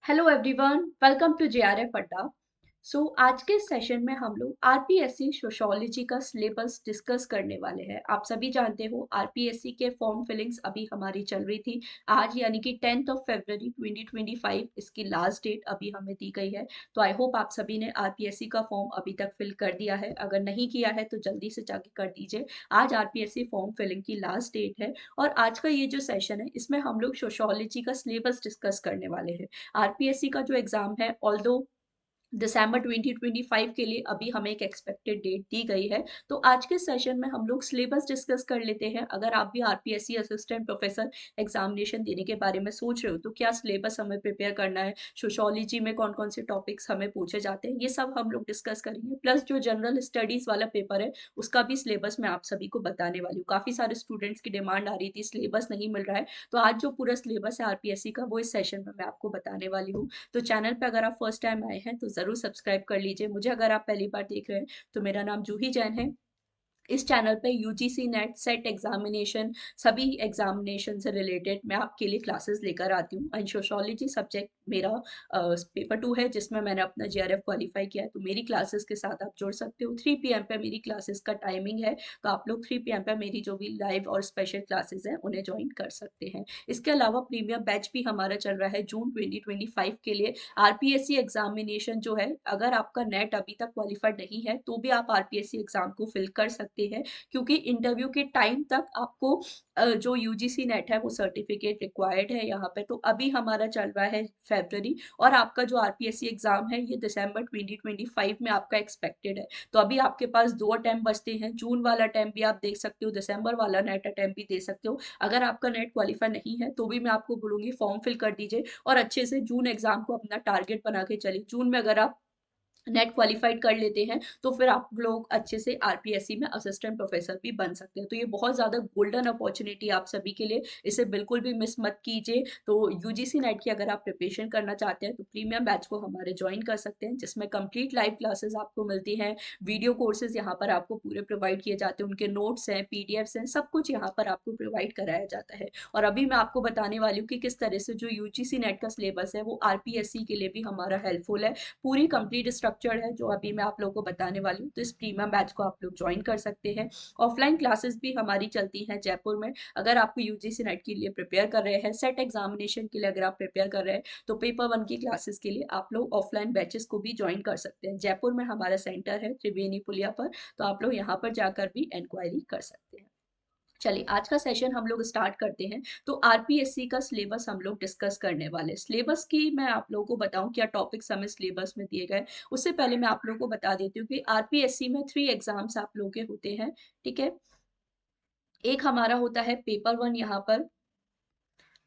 Hello everyone, welcome to JRF Adda. आज के session में हम लोग आरपीएससी सोशियोलॉजी का सिलेबस डिस्कस करने वाले हैं। आप सभी जानते हो आरपीएससी के फॉर्म फिलिंग्स अभी हमारी चल रही थी। आज यानी कि 10th ऑफ फरवरी 2025 इसकी लास्ट डेट अभी हमें दी गई है। तो आई होप आप सभी ने आरपीएससी का फॉर्म अभी तक फिल कर दिया है। अगर नहीं किया है तो जल्दी से जाके कर दीजिए। आज आरपीएससी फॉर्म फिलिंग की लास्ट डेट है और आज का ये जो सेशन है इसमें हम लोग सोशियोलॉजी का सिलेबस डिस्कस करने वाले हैं। आरपीएससी का जो एग्जाम है ऑल्दो दिसंबर 2025 के लिए अभी हमें एक एक्सपेक्टेड डेट दी गई है। तो आज के सेशन में हम लोग सिलेबस डिस्कस कर लेते हैं। अगर आप भी आरपीएससी असिस्टेंट प्रोफेसर एग्जामिनेशन देने के बारे में सोच रहे हो तो क्या सिलेबस हमें प्रिपेयर करना है, सोशियोलॉजी में कौन कौन से टॉपिक्स हमें पूछे जाते हैं, ये सब हम लोग डिस्कस करेंगे। प्लस जो जनरल स्टडीज वाला पेपर है उसका भी सिलेबस मैं आप सभी को बताने वाली हूँ। काफी सारे स्टूडेंट्स की डिमांड आ रही थी, सिलेबस नहीं मिल रहा है, तो आज जो पूरा सिलेबस है आरपीएससी का वो इस सेशन में मैं आपको बताने वाली हूँ। तो चैनल पे अगर आप फर्स्ट टाइम आए हैं तो जरूर सब्सक्राइब कर लीजिए। मुझे अगर आप पहली बार देख रहे हैं तो मेरा नाम जूही जैन है। इस चैनल पे यूजीसी नेट सेट एग्जामिनेशन, सभी एग्जामिनेशन से रिलेटेड मैं आपके लिए क्लासेस लेकर आती हूँ। एंड सोशियोलॉजी सब्जेक्ट मेरा पेपर 2 है जिसमें मैंने अपना जेआरएफ क्वालिफाई किया है। तो मेरी क्लासेस के साथ आप जुड़ सकते हो। 3 PM पे मेरी क्लासेस का टाइमिंग है, तो आप लोग 3 PM पे मेरी जो भी लाइव और स्पेशल क्लासेस हैं उन्हें ज्वाइन कर सकते हैं। इसके अलावा प्रीमियम बैच भी हमारा चल रहा है जून 2025 के लिए। आरपीएससी एग्जामिनेशन जो है, अगर आपका नेट अभी तक क्वालिफाइड नहीं है तो भी आप आरपीएससी एग्जाम को फिल कर सकते हैं, क्योंकि इंटरव्यू के टाइम तक आपको जो यूजीसी नेट है वो सर्टिफिकेट रिक्वायर्ड है यहाँ पे। तो अभी हमारा चल रहा है फरवरी और आपका जो आरपीएससी एग्जाम है ये दिसंबर 2025 में आपका एक्सपेक्टेड है। तो अभी आपके पास 2 अटेम्प्ट बचते हैं। जून वाला अटेम्प्ट भी आप देख सकते हो, दिसंबर वाला नेट अटेम्प्ट भी दे सकते हो। अगर आपका नेट क्वालिफाई नहीं है तो भी मैं आपको बोलूंगी फॉर्म फिल कर दीजिए और अच्छे से जून एग्जाम को अपना टारगेट बना के चलिए। जून में अगर आप नेट क्वालिफाइड कर लेते हैं तो फिर आप लोग अच्छे से आरपीएससी में असिस्टेंट प्रोफेसर भी बन सकते हैं। तो ये बहुत ज़्यादा गोल्डन अपॉर्चुनिटी आप सभी के लिए, इसे बिल्कुल भी मिस मत कीजिए। तो यूजीसी नेट की अगर आप प्रिपरेशन करना चाहते हैं तो प्रीमियम बैच को हमारे ज्वाइन कर सकते हैं, जिसमें कंप्लीट लाइव क्लासेस आपको मिलती हैं। वीडियो कोर्सेज यहाँ पर आपको पूरे प्रोवाइड किए जाते हैं, उनके नोट्स हैं, पीडीएफ्स हैं, सब कुछ यहाँ पर आपको प्रोवाइड कराया जाता है। और अभी मैं आपको बताने वाली हूँ कि किस तरह से जो यूजीसी नेट का सिलेबस है वो आरपीएससी के लिए भी हमारा हेल्पफुल है। पूरी कंप्लीट स्ट्रक्चर है जो अभी मैं आप लोगों को बताने वाली हूँ। तो इस प्रीमियम बैच को आप लोग ज्वाइन कर सकते हैं। ऑफलाइन क्लासेस भी हमारी चलती हैं जयपुर में। अगर आपको यूजीसी नेट के लिए प्रिपेयर कर रहे हैं, सेट एग्जामिनेशन के लिए अगर आप प्रिपेयर कर रहे हैं, तो पेपर 1 की क्लासेस के लिए आप लोग ऑफलाइन बैचेस को भी ज्वाइन कर सकते हैं। जयपुर में हमारा सेंटर है त्रिवेणी पुलिया पर, तो आप लोग यहाँ पर जाकर भी इंक्वायरी कर सकते हैं। चलिए आज का सेशन हम लोग स्टार्ट करते हैं। तो आरपीएससी का सिलेबस हम लोग डिस्कस करने वाले हैं। सिलेबस की मैं आप लोगों को बताऊं क्या टॉपिक्स हमें सिलेबस में दिए गए, उससे पहले मैं आप लोगों को बता देती हूँ कि आरपीएससी में 3 एग्जाम्स आप लोगों के होते हैं। ठीक है, एक हमारा होता है पेपर 1 यहाँ पर,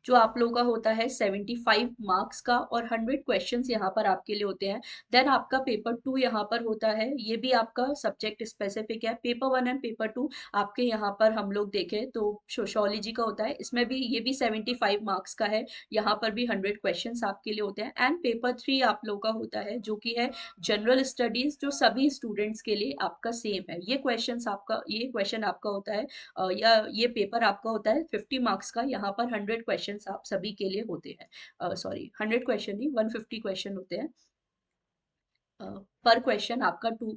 जो आप लोगों का होता है 75 मार्क्स का और 100 क्वेश्चंस यहाँ पर आपके लिए होते हैं। देन आपका पेपर 2 यहाँ पर होता है, ये भी आपका सब्जेक्ट स्पेसिफिक है। पेपर 1 एंड पेपर 2 आपके यहाँ पर हम लोग देखें तो सोशियोलॉजी का होता है, इसमें भी ये भी 75 मार्क्स का है। यहाँ पर भी 100 क्वेश्चंस आपके लिए होते हैं। एंड पेपर 3 आप लोग का होता है जो कि है जनरल स्टडीज, जो सभी स्टूडेंट्स के लिए आपका सेम है। ये क्वेश्चन आपका होता है या ये पेपर आपका होता है 50 मार्क्स का। यहाँ पर 100 क्वेश्चंस आप सभी के लिए होते हैं। सॉरी, 100 क्वेश्चन नहीं, 150 क्वेश्चन होते हैं। पर क्वेश्चन आपका टू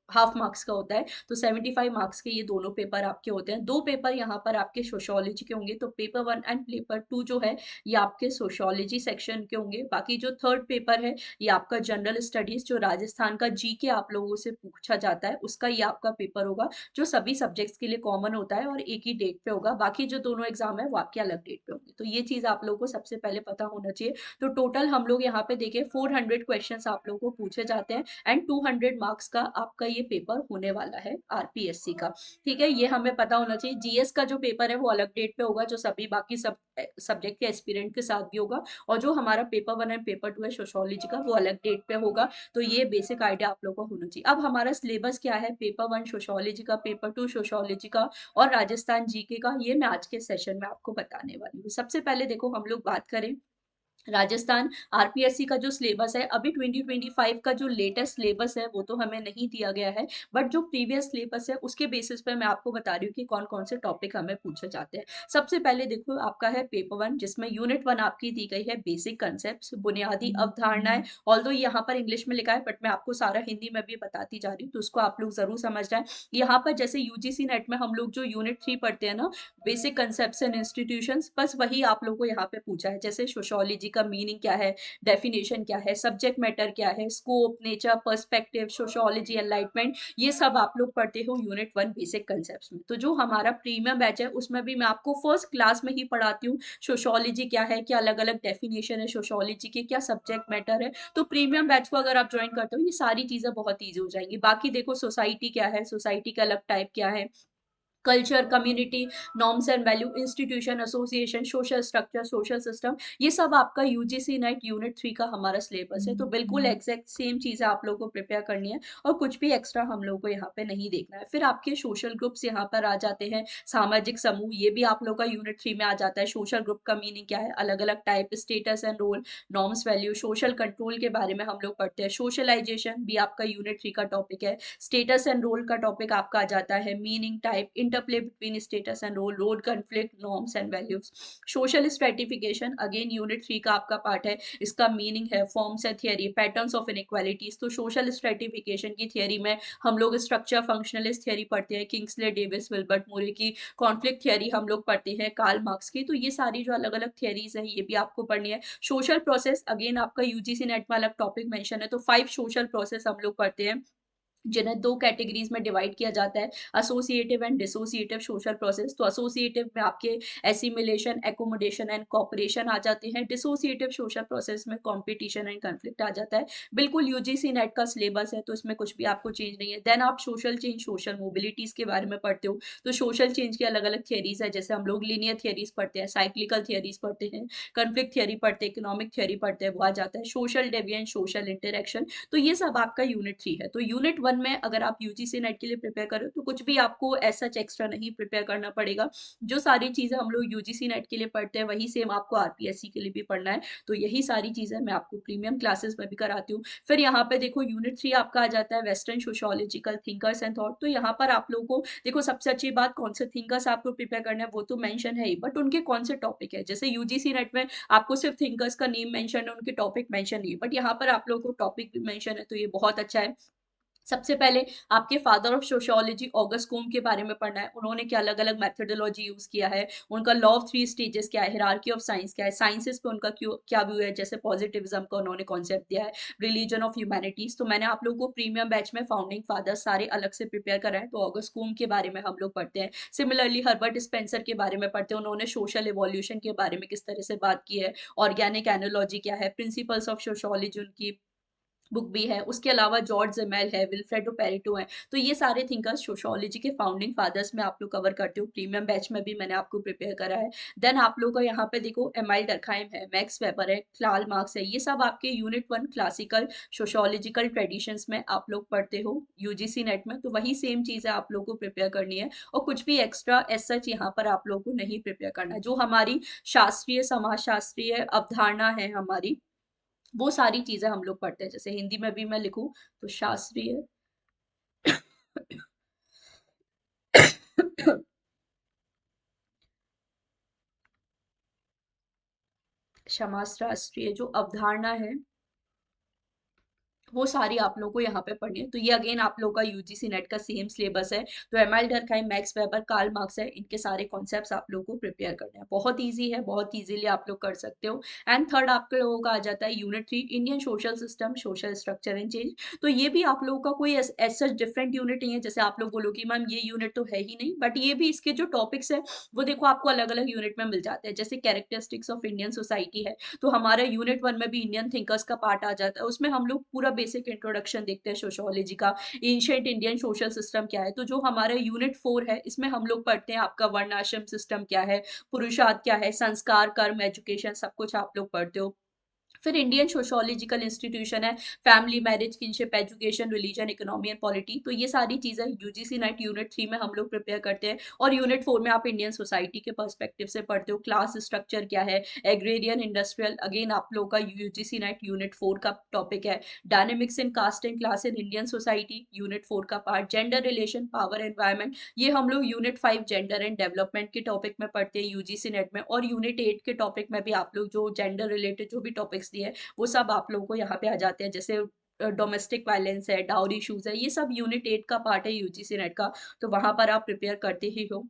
हाफ मार्क्स का होता है। तो 75 मार्क्स के ये दोनों पेपर आपके होते हैं। दो पेपर यहाँ पर आपके सोशियोलॉजी के होंगे। तो पेपर 1 एंड पेपर 2 जो है ये आपके सोशियोलॉजी सेक्शन के होंगे। बाकी जो थर्ड पेपर है ये आपका जनरल स्टडीज, जो राजस्थान का जीके आप लोगों से पूछा जाता है उसका ये आपका पेपर होगा, जो सभी सब्जेक्ट्स के लिए कॉमन होता है और एक ही डेट पे होगा। बाकी जो दोनों एग्जाम है वो आपके अलग डेट पे होंगे। तो ये चीज आप लोगों को सबसे पहले पता होना चाहिए। तो टोटल हम लोग यहाँ पे देखें 400 क्वेश्चन आप लोगों को पूछे जाते हैं एंड 200 मार्क्स का आपका ये पेपर होने वाला है आरपीएससी का। ठीक है, ये हमें पता होना चाहिए। जीएस का जो पेपर है वो अलग डेट पे होगा, जो सभी बाकी सब सब्जेक्ट के एस्पिरेंट के साथ भी होगा। और जो हमारा पेपर 1 एंड पेपर 2 है सोशियोलॉजी का वो अलग डेट पे होगा। तो ये बेसिक आइडिया आप लोगों को होना चाहिए। अब हमारा सिलेबस क्या है, पेपर 1 सोशियोलॉजी का, पेपर 2 सोशियोलॉजी का और राजस्थान जीके का, ये मैं आज के सेशन में आपको बताने वाली हूँ। सबसे पहले देखो हम लोग बात करें राजस्थान आरपीएससी का जो सिलेबस है अभी 2025 का जो लेटेस्ट सिलेबस है वो तो हमें नहीं दिया गया है, बट जो प्रीवियस सिलेबस है उसके बेसिस पे मैं आपको बता रही हूँ कि कौन कौन से टॉपिक हमें पूछे जाते हैं। सबसे पहले देखो आपका है पेपर वन, जिसमें यूनिट वन आपकी दी गई है बेसिक कंसेप्ट, बुनियादी अवधारणाएं। ऑल्दो यहाँ पर इंग्लिश में लिखा है बट मैं आपको सारा हिंदी में भी बताती जा रही हूँ, तो उसको आप लोग जरूर समझ जाए। यहाँ पर जैसे यूजीसी नेट में हम लोग जो यूनिट थ्री पढ़ते हैं ना, बेसिक कंसेप्ट्स एंड इंस्टीट्यूशंस, बस वही आप लोगों को यहाँ पे पूछा है। जैसे सोशोलॉजी का मीनिंग क्या है, डेफिनेशन क्या है, सब्जेक्ट मैटर क्या है, scope, nature, perspective, sociology, enlightenment, ये सब आप लोग पढ़ते हो यूनिट वन बेसिक कंसेप्ट्स में। तो जो हमारा प्रीमियम बैच है उसमें भी मैं आपको फर्स्ट क्लास में ही पढ़ाती हूँ सोशोलॉजी क्या है, क्या अलग अलग डेफिनेशन है सोशोलॉजी के, क्या सब्जेक्ट मैटर है। तो प्रीमियम बैच को अगर आप ज्वाइन करते हो ये सारी चीजें बहुत ईजी हो जाएंगी। बाकी देखो सोसाइटी क्या है, सोसाइटी का अलग टाइप क्या है, culture, community, norms and value, institution, association, social structure, social system, ये सब आपका यूजीसी नेट यूनिट थ्री का हमारा सिलेबस है। तो बिल्कुल एग्जैक्ट सेम चीज़ आप लोगों को प्रिपेयर करनी है और कुछ भी एक्स्ट्रा हम लोगों को यहाँ पे नहीं देखना है। फिर आपके सोशल ग्रुप्स यहाँ पर आ जाते हैं, सामाजिक समूह, ये भी आप लोग का यूनिट थ्री में आ जाता है। सोशल ग्रुप का मीनिंग क्या है, अलग अलग type, status and role, norms value, social control के बारे में हम लोग पढ़ते हैं। सोशलाइजेशन भी आपका यूनिट थ्री का टॉपिक है। स्टेटस एंड रोल का टॉपिक आपका आ जाता है। Meaning type, interplay between status and role, role conflict, norms and values. Social stratification again unit three का आपका पार्ट है। इसका मीनिंग है forms and theory, patterns of inequalities. तो सोशल स्ट्रेटिफिकेशन की थियरी में हम लोग स्ट्रक्चर फंक्शनलिस्ट थियरी पढ़ते हैं, किंग्सले डेविस विल्बर्ट मूरे की। कॉन्फ्लिक्ट थियरी हम लोग पढ़ते हैं कार्ल मार्क्स की। तो ये सारी जो अलग अलग थियरीज है ये भी आपको पढ़नी है। सोशल प्रोसेस अगेन आपका यूजीसी नेट में अलग टॉपिक मेंशन है। तो 5 सोशल प्रोसेस हम लोग पढ़ते हैं, जिन्हें दो कैटेगरीज में डिवाइड किया जाता है, associative and dissociative social process. तो एसोसिएटिव में आपके एसिमिलेशन, एकोमोडेशन एंड कॉपरेशन आ जाते हैं। डिसोसिएटिव सोशल प्रोसेस में कॉम्पिटिशन एंड कन्फ्लिक्ट आ जाता है। बिल्कुल यूजीसी नेट का सिलेबस है तो इसमें कुछ भी आपको चेंज नहीं है। देन आप सोशल चेंज, सोशल मोबिलिटीज के बारे में पढ़ते हो। तो सोशल चेंज की अलग अलग थियरीज है, जैसे हम लोग लीनियर थियरीज पढ़ते हैं, साइक्लिकल थियरीज पढ़ते हैं, कन्फ्लिक्ट थियरी पढ़ते हैं, इकोनॉमिक थियरी पढ़ते हैं, वो आ जाता है। सोशल डेविएंस, सोशल इंटरेक्शन, तो ये सब आपका यूनिट थ्री है। तो यूनिट वन में अगर आप यूजीसी नेट के लिए प्रिपेयर करो तो कुछ भी आपको ऐसा एक्स्ट्रा नहीं प्रिपेयर करना पड़ेगा। जो सारी चीजें हम लोग यूजीसी नेट के लिए पढ़ते हैं वही सेम आपको आरपीएससी के लिए भी पढ़ना है। तो यही सारी चीजें मैं आपको प्रीमियम क्लासेस में भी कराती हूँ। फिर यहाँ पे देखो यूनिट थ्री आपका आ जाता है western sociological thinkers and thought. तो यहाँ पर आप लोगों को देखो सबसे अच्छी बात, कौन से थिंकर्स आपको प्रिपेयर करना है वो तो मेंशन है ही, बट उनके कौन से टॉपिक है। जैसे यूजीसी नेट में आपको सिर्फ थिंकर्स का नेम मेंशन है, उनके टॉपिक मेंशन नहीं है, बट यहाँ पर आप लोगों को टॉपिक भी मेंशन है, तो ये बहुत अच्छा है। सबसे पहले आपके फादर ऑफ सोशियोलॉजी ऑगस्ट कोम के बारे में पढ़ना है। उन्होंने क्या अलग अलग मेथोडोलॉजी यूज किया है, उनका लॉ ऑफ थ्री स्टेजेस क्या है, हिरार्की ऑफ साइंस क्या है, साइंसेस पे उनका क्यों क्या व्यू है, जैसे पॉजिटिविज्म का उन्होंने कॉन्सेप्ट दिया है, रिलीजन ऑफ ह्यूमैनिटीज। तो मैंने आप लोगों को प्रीमियम बैच में फाउंडिंग फादर सारे अलग से प्रिपेयर करा है। तो ऑगस्ट कोम के बारे में हम लोग पढ़ते हैं। सिमिलरली हर्बर्ट स्पेंसर के बारे में पढ़ते हैं, उन्होंने सोशल इवोल्यूशन के बारे में किस तरह से बात की है, ऑर्गेनिक एनोलॉजी क्या है, प्रिंसिपल्स ऑफ सोशियोलॉजी उनकी बुक भी है। उसके अलावा जॉर्ज जेमेल है, विल्फ्रेडो पेरेटो है। तो ये सारे थिंकर्स सोशियोलॉजी के फाउंडिंग फादर्स में आप लोग कवर करते हो। प्रीमियम बैच में भी मैंने आपको प्रिपेयर करा है। देन आप लोग का यहाँ पे देखो एमाइल डरखाइम है, मैक्स वेबर है, कार्ल मार्क्स है, ये सब आपके unit one classical sociological traditions में आप लोग पढ़ते हो यूजीसी नेट में। तो वही सेम चीज़ है आप लोग को प्रिपेयर करनी है और कुछ भी एक्स्ट्रा एज सच यहाँ पर आप लोग को नहीं प्रिपेयर करना है। जो हमारी शास्त्रीय समाज शास्त्रीय अवधारणा है हमारी, वो सारी चीजें हम लोग पढ़ते हैं। जैसे हिंदी में भी मैं लिखूं तो शास्त्रीय समाज शास्त्रीय जो अवधारणा है वो सारी आप लोगों को यहाँ पे पढ़नी है। तो ये अगेन आप लोगों का यूजीसी नेट का सेम सिलेबस है। तो Emile Durkheim, Max Weber, Karl Marx है, इनके सारे कॉन्सेप्ट्स आप लोगों को प्रिपेयर करने हैं। बहुत इजी है, बहुत इजीली आप लोग कर सकते हो। एंड थर्ड आप लोगों का आ जाता है unit three, Indian social system, social structure and change. तो ये भी आप लोगों का कोई ऐसा डिफरेंट यूनिट नहीं है जैसे आप लोग बोलो कि मैम ये यूनिट तो है ही नहीं, बट ये भी इसके जो टॉपिक्स है वो देखो आपको अलग अलग यूनिट में मिल जाते हैं। जैसे कैरेक्टरिस्टिक्स ऑफ इंडियन सोसाइटी है, तो हमारा यूनिट वन में भी इंडियन थिंकर्स का पार्ट आ जाता है। उसमें हम लोग पूरा बेसिक इंट्रोडक्शन देखते हैं सोशियोलॉजी का, एंशिएंट इंडियन सोशल सिस्टम क्या है। तो जो हमारा यूनिट फोर है इसमें हम लोग पढ़ते हैं आपका वर्ण आश्रम सिस्टम क्या है, पुरुषार्थ क्या है, संस्कार, कर्म, एजुकेशन, सब कुछ आप लोग पढ़ते हो। फिर इंडियन सोशोलॉजिकल इंस्टीट्यूशन है, family, marriage, kinship, education, religion, economy and polity. तो ये सारी चीज़ें यूजीसी नेट यूनिट 3 में हम लोग प्रिपेयर करते हैं। और यूनिट 4 में आप इंडियन सोसाइटी के पर्सपेक्टिव से पढ़ते हो, क्लास स्ट्रक्चर क्या है, एग्रेरियन, इंडस्ट्रियल, अगेन आप लोग का यूजीसी नेट यूनिट 4 का टॉपिक है। Dynamics in caste and class in Indian society, unit 4 का part. Gender relation, power, environment, ये हम लोग यूनिट 5 जेंडर एंड डेवलपमेंट के टॉपिक में पढ़ते हैं यूजीसी नेट में। और यूनिट 8 के टॉपिक में भी आप लोग जो जेंडर रिलेटेड जो भी टॉपिक्स दिए हैं वो सब आप लोगों को यहाँ पे आ जाते हैं। जैसे डोमेस्टिक वायलेंस है, डाउरी इश्यूज है, ये सब यूनिट 8 का पार्ट है यूजीसी नेट का। तो वहां पर आप प्रिपेयर करते ही हो।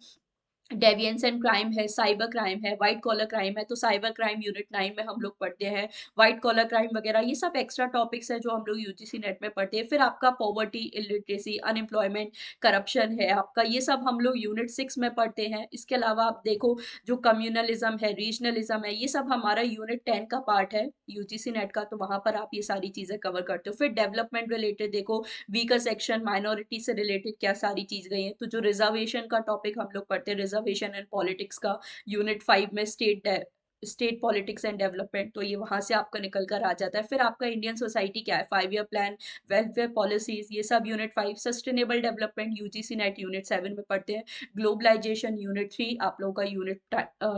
डेविएंस एंड क्राइम है, साइबर क्राइम है, व्हाइट कॉलर क्राइम है, तो साइबर क्राइम यूनिट 9 में हम लोग पढ़ते हैं। व्हाइट कॉलर क्राइम वगैरह ये सब एक्स्ट्रा टॉपिक्स है जो हम लोग यूजीसी नेट में पढ़ते हैं। फिर आपका पॉवर्टी, इलिटरेसी, अनएम्प्लॉयमेंट, करप्शन है आपका, ये सब हम लोग यूनिट 6 में पढ़ते हैं। इसके अलावा आप देखो जो कम्युनलिज्म है, रीजनलिज्म है, ये सब हमारा यूनिट 10 का पार्ट है यूजीसी नेट का। तो वहां पर आप ये सारी चीजें कवर करते हो। फिर डेवलपमेंट रिलेटेड देखो, वीकर सेक्शन, माइनॉरिटी से रिलेटेड क्या सारी चीज गई है। तो जो रिजर्वेशन का टॉपिक हम लोग पढ़ते हैं, रिजर्वेशन एंड पॉलिटिक्स का, यूनिट 5 में स्टेट पॉलिटिक्स एंड डेवलपमेंट, तो ये वहां से आपका निकल कर आ जाता है। फिर आपका इंडियन सोसाइटी क्या है, 5 ईयर प्लान, वेलफेयर पॉलिसीज, ये सब unit 5। Sustainable development UGC net unit 7 में पढ़ते हैं। ग्लोबलाइजेशन यूनिट 3 आप लोगों का यूनिट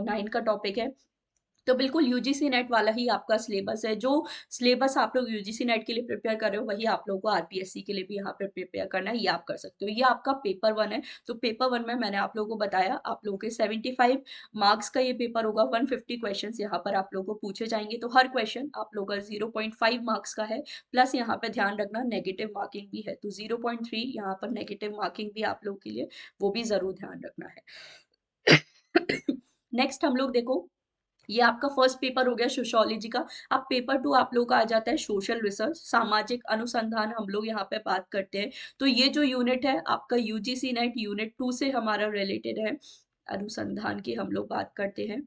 9 का टॉपिक है। तो बिल्कुल यूजीसी नेट वाला ही आपका सिलेबस है। जो सिलेबस आप लोग यूजीसी नेट के लिए प्रिपेयर कर रहे हो वही आप लोगों को आरपीएससी के लिए भी यहाँ पे प्रिपेयर करना है, ये आप कर सकते हो। ये आपका पेपर 1 है। तो पेपर 1 में मैंने आप लोगों को बताया आप लोगों के 75 मार्क्स का ये पेपर होगा। 150 क्वेश्चन यहाँ पर आप लोगों को पूछे जाएंगे। तो हर क्वेश्चन आप लोगों का 0.5 मार्क्स का है। प्लस यहाँ पे ध्यान रखना नेगेटिव मार्किंग भी है, तो 0.3 यहाँ पर नेगेटिव मार्किंग भी आप लोग के लिए, वो भी जरूर ध्यान रखना है। नेक्स्ट हम लोग देखो, ये आपका फर्स्ट पेपर हो गया सोशियोलॉजी का। अब पेपर 2 आप लोगों का आ जाता है सोशल रिसर्च, सामाजिक अनुसंधान हम लोग यहाँ पे बात करते हैं। तो ये जो यूनिट है आपका यूजीसी नेट यूनिट 2 से हमारा रिलेटेड है। अनुसंधान की हम लोग बात करते हैं।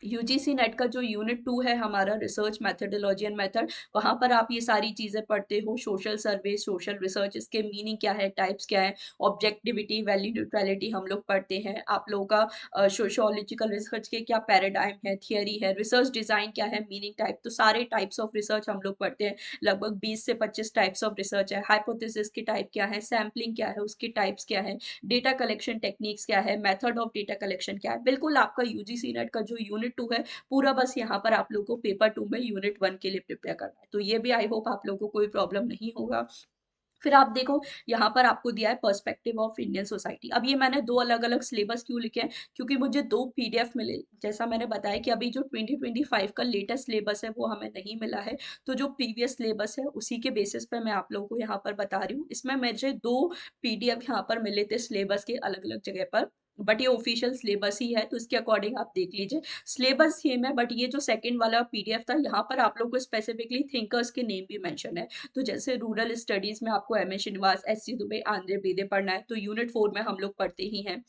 यूजीसी नेट का जो यूनिट 2 है हमारा, रिसर्च मेथडोलॉजी एंड मेथड, वहां पर आप ये सारी चीजें पढ़ते हो। सोशल सर्वे, सोशल रिसर्च, इसके मीनिंग क्या है, टाइप्स क्या है, ऑब्जेक्टिविटी, वैल्यू न्यूट्रलिटी हम लोग पढ़ते हैं। आप लोगों का सोशोलॉजिकल रिसर्च के क्या पैराडाइम है, थियरी है, रिसर्च डिजाइन क्या है, मीनिंग टाइप, तो सारे टाइप्स ऑफ रिसर्च हम लोग पढ़ते हैं। लगभग 20 से 25 टाइप्स ऑफ रिसर्च है। हाइपोथेसिस की टाइप क्या है, सैम्पलिंग क्या है, उसकी टाइप्स क्या है, डेटा कलेक्शन टेक्निक्स क्या है, मेथड ऑफ डेटा कलेक्शन क्या है। बिल्कुल आपका यूजीसी नेट का जो यूनिट 2 है पूरा बस यहाँ पर आप लोगों को पेपर 2 में यूनिट 1 के लिए प्रिपेयर करना है। तो ये भी आई होप आप लोगों को कोई प्रॉब्लम नहीं होगा। फिर आप देखो यहाँ पर आपको दिया है पर्सपेक्टिव ऑफ इंडियन सोसाइटी। अब ये मैंने दो अलग अलग सिलेबस क्यों लिखे हैं, क्योंकि मुझे दो पीडीएफ मिले। जैसा मैंने बताया कि अभी जो 2025 का लेटेस्ट सिलेबस है वो हमें नहीं मिला है। तो जो प्रीवियस सिलेबस है उसी के बेसिस पे मैं आप लोगों को यहाँ पर बता रही हूँ। इसमें मुझे दो पीडीएफ यहाँ पर मिले थे सिलेबस के अलग अलग जगह पर, बट ये ऑफिशियल सिलेबस ही है तो इसके अकॉर्डिंग आप देख लीजिए। सिलेबस सेम है, बट ये जो सेकंड वाला पीडीएफ था यहाँ पर आप लोग को स्पेसिफिकली थिंकर्स के नेम भी मेंशन है। तो जैसे रूरल स्टडीज में आपको M S Srinivas, S C Dube, Andre Beteille पढ़ना है, तो यूनिट 4 में हम लोग पढ़ते ही हैं।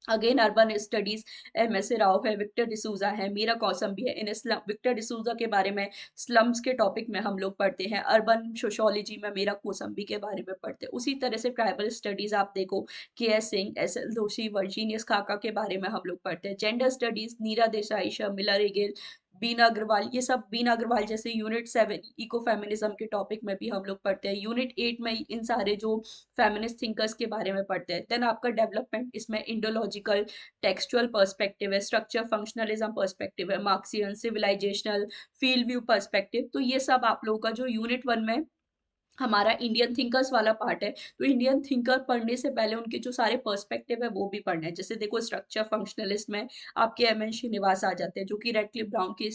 Again urban studies, M S Rao है, विक्टर डिसूजा है, मीरा कौसम्बी है। इन स्लम, विक्टर डिसूजा के बारे में स्लम्स के टॉपिक में हम लोग पढ़ते हैं। अर्बन सोशोलॉजी में मीरा कौसम्बी के बारे में पढ़ते हैं। उसी तरह से ट्राइबल स्टडीज आप देखो, K S Singh, S L Joshi, Virginius खाका के बारे में हम लोग पढ़ते हैं। जेंडर स्टडीज नीरा देसाई, शर्मिला रेगेल, बीना अग्रवाल, ये सब बीना अग्रवाल जैसे यूनिट 7 इको फेमिनिज्म के टॉपिक में भी हम लोग पढ़ते हैं। यूनिट 8 में इन सारे जो फेमिनिस्ट थिंकर्स के बारे में पढ़ते हैं। देन आपका डेवलपमेंट, इसमें इंडोलॉजिकल, टेक्सचुअल पर्सपेक्टिव है, स्ट्रक्चर फंक्शनलिज्म पर्सपेक्टिव है, Marxian, civilisational, field view perspective, तो ये सब आप लोगों का जो यूनिट 1 में हमारा इंडियन थिंकर्स वाला पार्ट है। तो इंडियन थिंकर पढ़ने से पहले उनके जो सारे पर्सपेक्टिव है वो भी पढ़ना है। जैसे देखो स्ट्रक्चर फंक्शनलिस्ट में आपके एम एन श्रीनिवास आ जाते हैं जो कि रेडक्लिफ ब्राउन के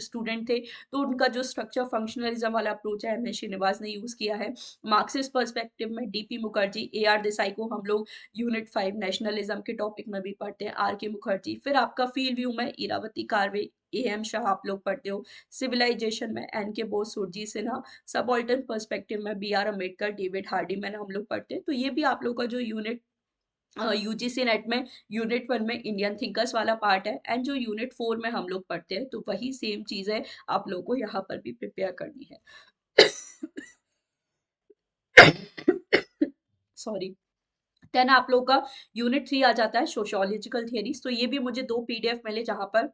स्टूडेंट थे। तो उनका जो स्ट्रक्चर फंक्शनलिज्म वाला अप्रोच है एम एन श्रीनिवास ने यूज किया है। मार्क्सिस्ट पर्सपेक्टिव में DP Mukherjee, A R Desai को हम लोग यूनिट 5 नेशनलिज्म के टॉपिक में भी पढ़ते हैं, आर के मुखर्जी। फिर आपका फील्ड व्यू में इरावती कार्वे, ए एम शाह आप लोग पढ़ते हो। सिविलाइजेशन में N K Bose, Surajit Sinha. Subaltern perspective में B R Ambedkar, David Hardy मैंने हम लोग पढ़ते हैं। तो ये भी आप लोग का जो यूनिट यूजीसी नेट में यूनिट 1 में इंडियन थिंकर्स वाला पार्ट है। एंड जो यूनिट 4 में हम लोग पढ़ते हैं तो वही सेम चीज है, आप लोगों को यहाँ पर भी प्रिपेयर करनी है। सॉरी। देन आप लोग का यूनिट 3 आ जाता है सोशियोलॉजिकल थियरीज। तो ये भी मुझे दो पीडीएफ मिले जहां पर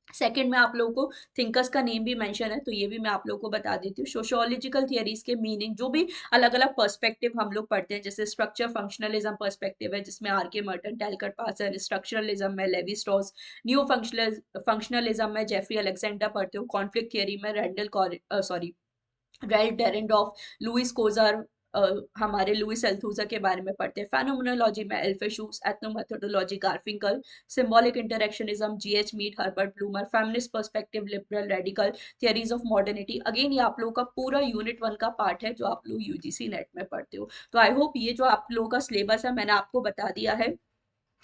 सेकंड में आप लोगों को थिंकर्स का नेम भी मेंशन है, तो ये भी मैं आप लोगों को बता देती हूँ। सोशियोलॉजिकल थियरीज के मीनिंग, जो भी अलग अलग पर्सपेक्टिव हम लोग पढ़ते हैं, जैसे स्ट्रक्चर फंक्शनलिज्म पर्सपेक्टिव है जिसमें आर के मर्टन, टैलकट पार्सन, स्ट्रक्चरलिज्म में लेवी स्ट्रॉस, न्यू फंक्शनलिज्म में जेफरी अलेक्जेंडर पढ़ते हो, कॉन्फ्लिक्ट थियरी में रेल डेरेंडॉफ, लुइस कोजार, हमारे लुइस एल्थूजा के बारे में पढ़ते हैं। फेनोमेनोलॉजी में एल्फेशूस, ethnomethodology Garfinkel, symbolic interactionism GH Mead, Herbert Blumer, feminist perspective, liberal radical, theories of modernity. Again ये आप लोगों का पूरा यूनिट 1 का पार्ट है जो आप लोग यूजीसी नेट में पढ़ते हो। तो आई होप ये जो आप लोगों का सिलेबस है मैंने आपको बता दिया है।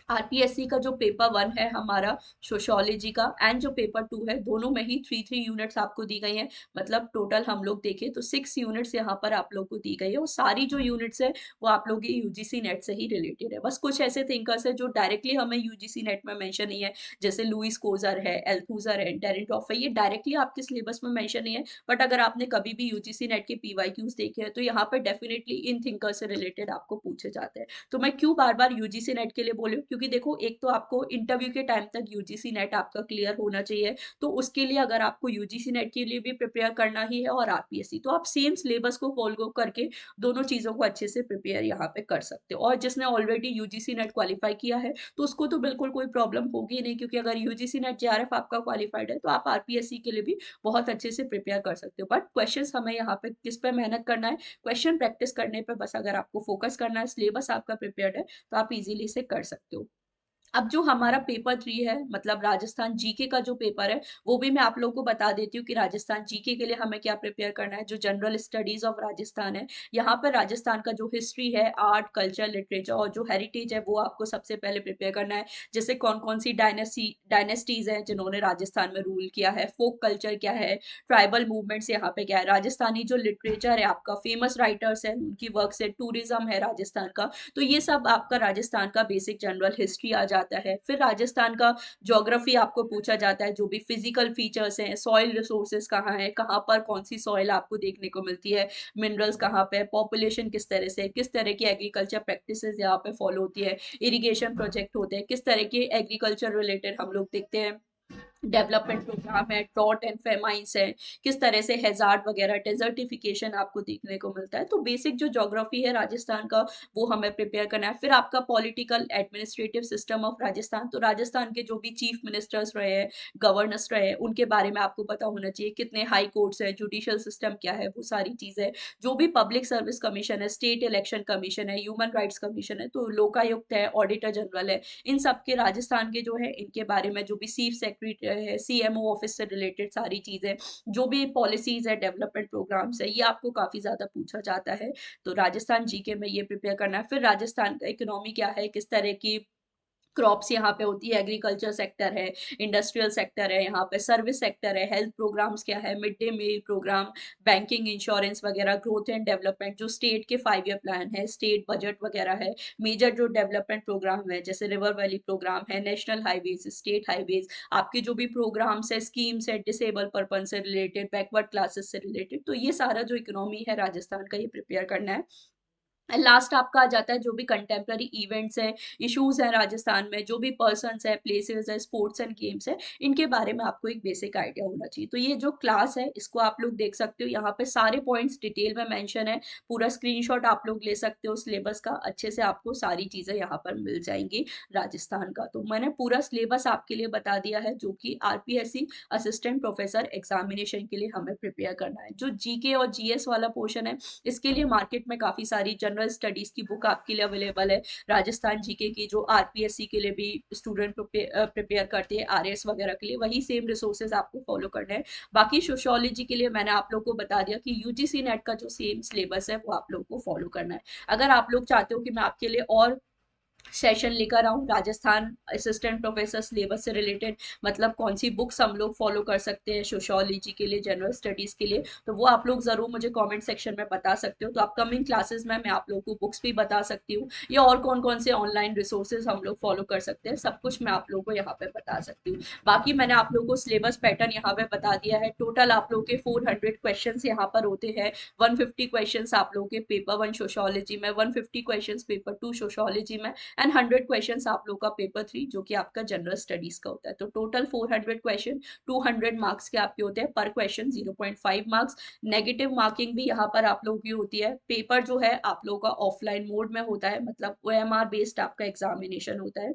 आरपीएससी का जो पेपर 1 है हमारा सोशियोलॉजी का, एंड जो पेपर 2 है, दोनों में ही 3 यूनिट्स आपको दी गई हैं। मतलब टोटल हम लोग देखें तो 6 यूनिट्स यहाँ पर आप लोग को दी गई है, और सारी जो यूनिट्स है वो आप लोग की यूजीसी नेट से ही रिलेटेड है। बस कुछ ऐसे थिंकर्स है जो डायरेक्टली हमें यूजीसी नेट में मेंशन नहीं है, जैसे लुइस कोजर है, एल्थूजर है, डेरेंटॉफ है, ये डायरेक्टली आपके सिलेबस में मेंशन नहीं है। बट अगर आपने कभी भी यूजीसी नेट के पीवाईक्यूज देखे हैं तो यहाँ पर डेफिनेटली इन थिंकर्स से रिलेटेड आपको पूछे जाते हैं। तो मैं क्यों बार बार यूजीसी नेट के लिए बोलूँ, क्योंकि देखो एक तो आपको इंटरव्यू के टाइम तक यूजीसी नेट आपका क्लियर होना चाहिए, तो उसके लिए अगर आपको यूजीसी नेट के लिए भी प्रिपेयर करना ही है और आरपीएससी, तो आप सेम सिलेबस को फॉलो करके दोनों चीजों को अच्छे से प्रिपेयर यहाँ पे कर सकते हो। और जिसने ऑलरेडी यूजीसी नेट क्वालिफाई किया है तो उसको तो बिल्कुल कोई प्रॉब्लम होगी नहीं, क्योंकि अगर यूजीसी नेट जेआरएफ आपका क्वालिफाइड है तो आप आरपीएससी के लिए भी बहुत अच्छे से प्रिपेयर कर सकते हो। बट क्वेश्चंस हमें यहाँ पे किस पे मेहनत करना है, क्वेश्चन प्रैक्टिस करने पे बस अगर आपको फोकस करना है, सिलेबस आपका प्रिपेयर्ड है, तो आप इजीली इसे कर सकते हो। अब जो हमारा पेपर 3 है, मतलब राजस्थान जीके का जो पेपर है, वो भी मैं आप लोगों को बता देती हूँ कि राजस्थान जीके के लिए हमें क्या प्रिपेयर करना है। जो जनरल स्टडीज ऑफ राजस्थान है, यहाँ पर राजस्थान का जो हिस्ट्री है, आर्ट, कल्चर, लिटरेचर और जो हेरिटेज है वो आपको सबसे पहले प्रिपेयर करना है। जैसे कौन कौन सी डायनेस्टीज हैं जिन्होंने राजस्थान में रूल किया है, फोक कल्चर क्या है, ट्राइबल मूवमेंट्स यहाँ पे क्या है, राजस्थानी जो लिटरेचर है आपका, फेमस राइटर्स है उनकी वर्क्स है, टूरिज्म है राजस्थान का। तो ये सब आपका राजस्थान का बेसिक जनरल हिस्ट्री आ जाता है। फिर राजस्थान का ज्योग्राफी आपको पूछा जाता है, जो भी फिजिकल फीचर्स हैं, सॉइल रिसोर्सेज कहाँ है, कहाँ पर कौन सी सॉइल आपको देखने को मिलती है, मिनरल्स कहाँ पे, पॉपुलेशन किस तरह से, किस तरह की एग्रीकल्चर प्रैक्टिसेस यहाँ पे फॉलो होती है, इरिगेशन प्रोजेक्ट होते हैं, किस तरह के एग्रीकल्चर रिलेटेड हम लोग देखते हैं, डेवलपमेंट प्रोग्राम है, ड्रॉट एंड फेमाइंस है, किस तरह से हैजार्ड वगैरह, डेजर्टिफिकेशन आपको देखने को मिलता है। तो बेसिक जो ज्योग्राफी है राजस्थान का वो हमें प्रिपेयर करना है। फिर आपका political administrative system of Rajasthan, तो राजस्थान के जो भी चीफ मिनिस्टर्स रहे हैं, गवर्नर्स रहे हैं, उनके बारे में आपको पता होना चाहिए, कितने हाई कोर्ट्स है, जुडिशियल सिस्टम क्या है, वो सारी चीजें, जो भी पब्लिक सर्विस कमीशन है, स्टेट इलेक्शन कमीशन है, ह्यूमन राइट्स कमीशन है, तो लोकायुक्त है, ऑडिटर जनरल है, इन सब के राजस्थान के जो है इनके बारे में, जो भी चीफ सेक्रेटरी है, सीएमओ ऑफिस से रिलेटेड सारी चीजें, जो भी पॉलिसीज है, डेवलपमेंट प्रोग्राम्स है, ये आपको काफी ज्यादा पूछा जाता है। तो राजस्थान जीके में ये प्रिपेयर करना है। फिर राजस्थान का इकोनॉमी क्या है, किस तरह की क्रॉप्स यहाँ पे होती है, एग्रीकल्चर सेक्टर है, इंडस्ट्रियल सेक्टर है, यहाँ पे सर्विस सेक्टर है, हेल्थ प्रोग्राम्स क्या है, mid day meal program, banking, insurance वगैरह, ग्रोथ एंड डेवलपमेंट, जो स्टेट के 5 ईयर प्लान है, स्टेट बजट वगैरह है, मेजर जो डेवलपमेंट प्रोग्राम है जैसे रिवर वैली प्रोग्राम है, नेशनल हाईवेज, स्टेट हाईवेज, आपके जो भी प्रोग्राम्स है, स्कीम्स है, डिसेबल पर्पन से रिलेटेड, बैकवर्ड क्लासेस से रिलेटेड, तो ये सारा जो इकोनॉमी है राजस्थान का, ये प्रिपेयर करना है। लास्ट आपका आ जाता है जो भी कंटेम्प्ररी इवेंट्स हैं, इश्यूज हैं राजस्थान में, जो भी पर्सन्स है, प्लेसेस है, स्पोर्ट्स एंड गेम्स है, इनके बारे में आपको एक बेसिक आइडिया होना चाहिए। तो ये जो क्लास है इसको आप लोग देख सकते हो, यहाँ पे सारे पॉइंट्स डिटेल में मेंशन है, पूरा स्क्रीनशॉट आप लोग ले सकते हो सिलेबस का, अच्छे से आपको सारी चीजें यहाँ पर मिल जाएंगी राजस्थान का। तो मैंने पूरा सिलेबस आपके लिए बता दिया है, जो कि आरपीएससी असिस्टेंट प्रोफेसर एग्जामिनेशन के लिए हमें प्रिपेयर करना है। जो जीके और जीएस वाला पोर्शन है, इसके लिए मार्केट में काफी सारी जनरल स्टडीज की बुक आपके लिए अवेलेबल है। राजस्थान जीके की जो आरपीएससी के लिए भी स्टूडेंट प्रिपेयर करते हैं, आरएस वगैरह के लिए, वही सेम रिसोर्सेज आपको फॉलो करना है। बाकी सोशियोलॉजी के लिए मैंने आप लोग को बता दिया कि यूजीसी नेट का जो सेम सिलेबस है वो आप लोग को फॉलो करना है। अगर आप लोग चाहते हो कि मैं आपके लिए और सेशन लेकर आऊँ राजस्थान असिस्टेंट प्रोफेसर सिलेबस से रिलेटेड, मतलब कौन सी बुक्स हम लोग फॉलो कर सकते हैं सोशियोलॉजी के लिए, जनरल स्टडीज के लिए, तो वो आप लोग जरूर मुझे कमेंट सेक्शन में बता सकते हो। तो अपकमिंग क्लासेस में मैं आप लोगों को बुक्स भी बता सकती हूँ, या और कौन कौन से ऑनलाइन रिसोर्सेज हम लोग फॉलो कर सकते हैं, सब कुछ मैं आप लोगों को यहाँ पे बता सकती हूँ। बाकी मैंने आप लोगों को सिलेबस पैटर्न यहाँ पे बता दिया है। टोटल आप लोग के 400 क्वेश्चन यहाँ पर होते हैं। 150 क्वेश्चन आप लोग के पेपर 1 सोशियोलॉजी में, 150 क्वेश्चन पेपर 2 सोशियोलॉजी में, एंड 100 क्वेश्चन आप लोग का पेपर 3 जो कि आपका जनरल स्टडीज का होता है। तो टोटल 400 क्वेश्चन 200 मार्क्स के आपके होते हैं, पर क्वेश्चन 0.5 मार्क्स। नेगेटिव मार्किंग भी यहाँ पर आप लोगों की होती है। पेपर जो है आप लोगों का ऑफलाइन मोड में होता है, मतलब OMR बेस्ड आपका एग्जामिनेशन होता है।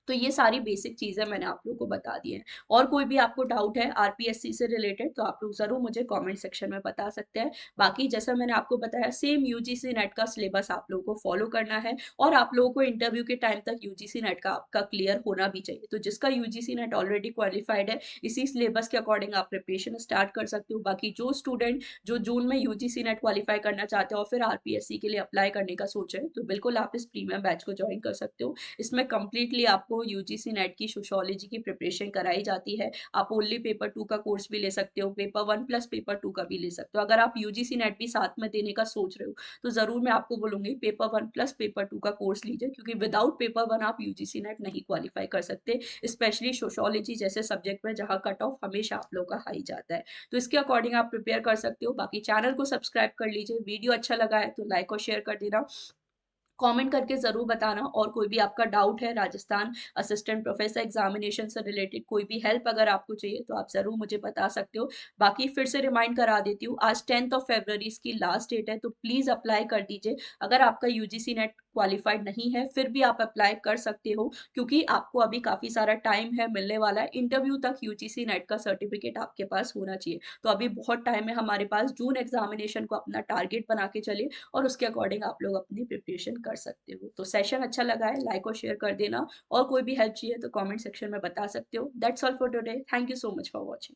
तो ये सारी बेसिक चीजें मैंने आप लोगों को बता दी हैं। और कोई भी आपको डाउट है आरपीएससी से रिलेटेड तो आप लोग जरूर मुझे कमेंट सेक्शन में बता सकते हैं। बाकी जैसा मैंने आपको बताया, सेम यूजीसी नेट का सिलेबस आप लोगों को फॉलो करना है, और आप लोगों को इंटरव्यू के टाइम तक यूजीसी नेट का आपका क्लियर होना भी चाहिए। तो जिसका यूजीसी नेट ऑलरेडी क्वालिफाइड है, इसी सिलेबस के अकॉर्डिंग आप प्रिपरेशन स्टार्ट कर सकते हो। बाकी जो स्टूडेंट जो जून में यूजीसी नेट क्वालिफाई करना चाहते हो और फिर आरपीएससी के लिए अप्लाई करने का सोच रहे हैं, तो बिल्कुल आप इस प्रीमियम बैच को ज्वाइन कर सकते हो। इसमें कंप्लीटली आपको यूजीसी नेट की सोशियोलॉजी की प्रिपरेशन कराई जाती है। आप ओनली पेपर 2 का कोर्स भी ले सकते हो, पेपर 1 प्लस पेपर 2 का भी ले सकते हो। अगर आप यूजीसी नेट भी साथ में देने का सोच रहे हो तो जरूर मैं आपको बोलूंगी पेपर 1 प्लस पेपर 2 का कोर्स लीजिए, क्योंकि विदाउट पेपर 1 आप यूजीसी नेट नहीं क्वालिफाई कर सकते, स्पेशली सोशियोलॉजी जैसे सब्जेक्ट में जहां कट ऑफ हमेशा आप लोग का हाई जाता है। तो इसके अकॉर्डिंग आप प्रिपेयर कर सकते हो। बाकी चैनल को सब्सक्राइब कर लीजिए, वीडियो अच्छा लगा है तो लाइक और शेयर कर देना, कमेंट करके जरूर बताना। और कोई भी आपका डाउट है राजस्थान असिस्टेंट प्रोफेसर एग्जामिनेशन से रिलेटेड, कोई भी हेल्प अगर आपको चाहिए तो आप जरूर मुझे बता सकते हो। बाकी फिर से रिमाइंड करा देती हूँ, आज 10 फरवरी इसकी लास्ट डेट है, तो प्लीज अप्लाई कर दीजिए। अगर आपका यूजीसी नेट क्वालिफाइड नहीं है फिर भी आप अप्लाई कर सकते हो, क्योंकि आपको अभी काफी सारा टाइम है मिलने वाला है। इंटरव्यू तक यूजीसी नेट का सर्टिफिकेट आपके पास होना चाहिए, तो अभी बहुत टाइम है हमारे पास। जून एग्जामिनेशन को अपना टारगेट बना के चले और उसके अकॉर्डिंग आप लोग अपनी प्रिपरेशन कर सकते हो। तो सेशन अच्छा लगा है लाइक और शेयर कर देना, और कोई भी हेल्प चाहिए तो कमेंट सेक्शन में बता सकते हो। That's all for today, thank you so much for watching.